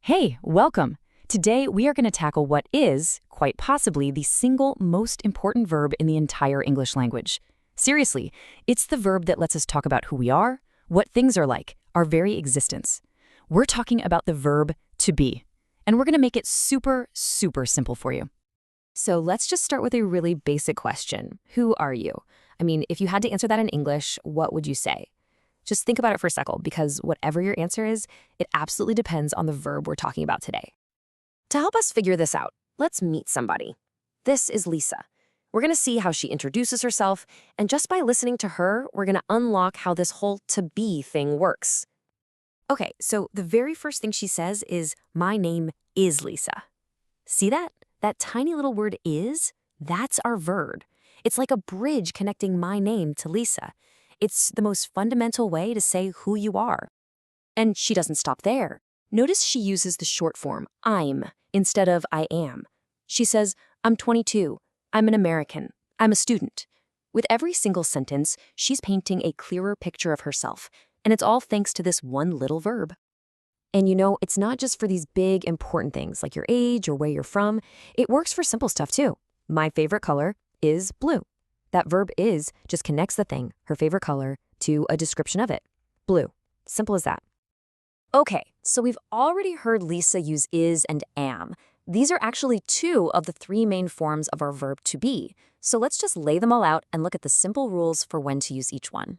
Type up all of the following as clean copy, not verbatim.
Hey, welcome! Today we are going to tackle what is, quite possibly, the single most important verb in the entire English language. Seriously, it's the verb that lets us talk about who we are, what things are like, our very existence. We're talking about the verb to be, and we're going to make it super, super simple for you. So let's just start with a really basic question. Who are you? I mean, if you had to answer that in English, what would you say? Just think about it for a second, because whatever your answer is, it absolutely depends on the verb we're talking about today. To help us figure this out, let's meet somebody. This is Lisa. We're going to see how she introduces herself, and just by listening to her, we're going to unlock how this whole to be thing works. Okay, so the very first thing she says is, "My name is Lisa." See that? That tiny little word is, that's our verb. It's like a bridge connecting my name to Lisa. It's the most fundamental way to say who you are. And she doesn't stop there. Notice she uses the short form, I'm, instead of I am. She says, I'm 22, I'm an American, I'm a student. With every single sentence, she's painting a clearer picture of herself, and it's all thanks to this one little verb. And you know, it's not just for these big, important things like your age or where you're from. It works for simple stuff too. My favorite color is blue. That verb is just connects the thing, her favorite color, to a description of it. Blue. Simple as that. Okay, so we've already heard Lisa use is and am. These are actually two of the three main forms of our verb to be. So let's just lay them all out and look at the simple rules for when to use each one.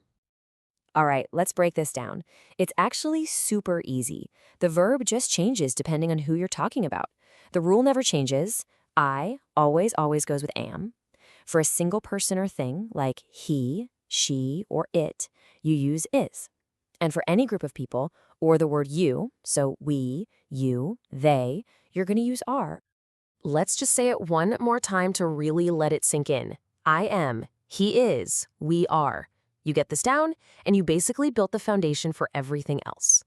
All right, let's break this down. It's actually super easy. The verb just changes depending on who you're talking about. The rule never changes. I always goes with am. For a single person or thing, like he, she, or it, you use is. And for any group of people, or the word you, so we, you, they, you're going to use are. Let's just say it one more time to really let it sink in. I am, he is, we are. You get this down, and you basically built the foundation for everything else.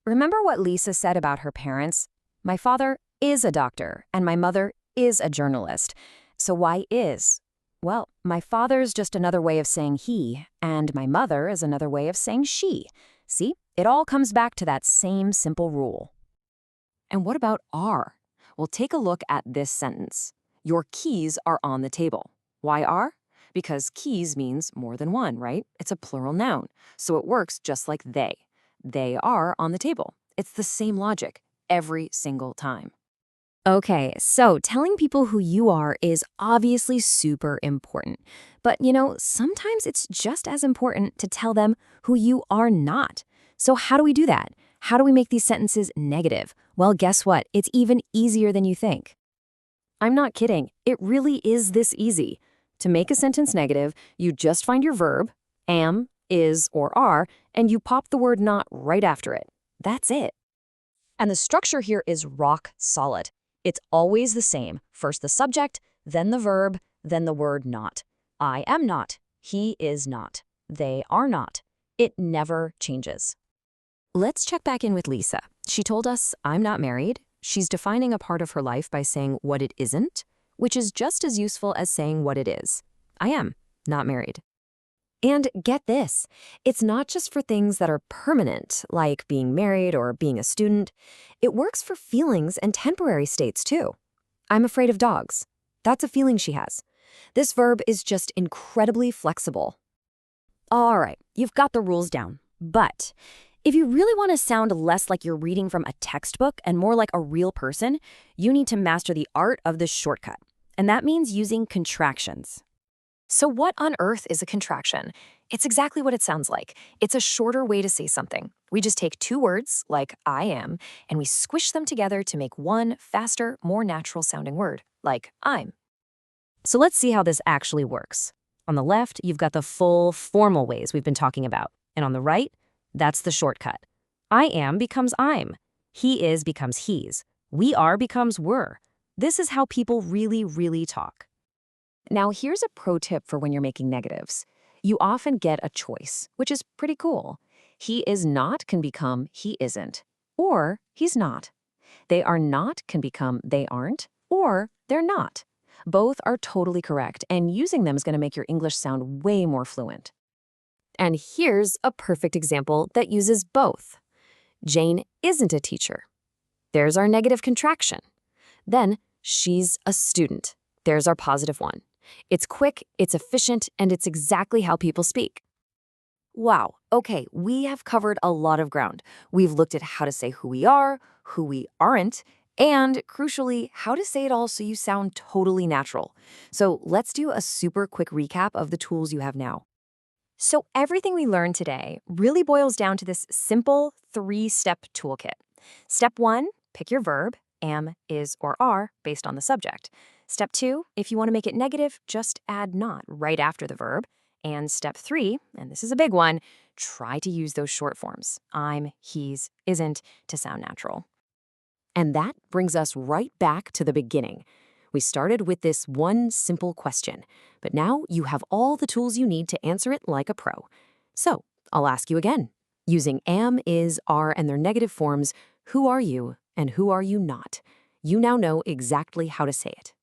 Remember what Lisa said about her parents? My father is a doctor, and my mother is a journalist. So why is? Well, my father's just another way of saying he, and my mother is another way of saying she. See, it all comes back to that same simple rule. And what about are? Well, take a look at this sentence. Your keys are on the table. Why are? Because keys means more than one, right? It's a plural noun, so it works just like they. They are on the table. It's the same logic every single time. Okay, so telling people who you are is obviously super important. But, you know, sometimes it's just as important to tell them who you are not. So how do we do that? How do we make these sentences negative? Well, guess what? It's even easier than you think. I'm not kidding. It really is this easy. To make a sentence negative, you just find your verb, am, is, or are, and you pop the word not right after it. That's it. And the structure here is rock solid. It's always the same. First the subject, then the verb, then the word not. I am not. He is not. They are not. It never changes. Let's check back in with Lisa. She told us, I'm not married. She's defining a part of her life by saying what it isn't, which is just as useful as saying what it is. I am not married. And get this, it's not just for things that are permanent, like being married or being a student. It works for feelings and temporary states too. I'm afraid of dogs. That's a feeling she has. This verb is just incredibly flexible. All right, you've got the rules down. But if you really want to sound less like you're reading from a textbook and more like a real person, you need to master the art of this shortcut. And that means using contractions. So what on earth is a contraction? It's exactly what it sounds like. It's a shorter way to say something. We just take two words, like I am, and we squish them together to make one faster, more natural sounding word, like I'm. So let's see how this actually works. On the left, you've got the full formal ways we've been talking about. And on the right, that's the shortcut. I am becomes I'm. He is becomes he's. We are becomes we're. This is how people really talk. Now, here's a pro tip for when you're making negatives. You often get a choice, which is pretty cool. He is not can become he isn't, or he's not. They are not can become they aren't, or they're not. Both are totally correct, and using them is going to make your English sound way more fluent. And here's a perfect example that uses both. Jane isn't a teacher. There's our negative contraction. Then, she's a student. There's our positive one. It's quick, it's efficient, and it's exactly how people speak. Wow, okay, we have covered a lot of ground. We've looked at how to say who we are, who we aren't, and crucially, how to say it all so you sound totally natural. So let's do a super quick recap of the tools you have now. So everything we learned today really boils down to this simple 3-step toolkit. Step 1, pick your verb, am, is, or are, based on the subject. Step 2, if you want to make it negative, just add not right after the verb. And step 3, and this is a big one, try to use those short forms, I'm, he's, isn't, to sound natural. And that brings us right back to the beginning. We started with this one simple question, but now you have all the tools you need to answer it like a pro. So I'll ask you again. Using am, is, are, and their negative forms, who are you and who are you not? You now know exactly how to say it.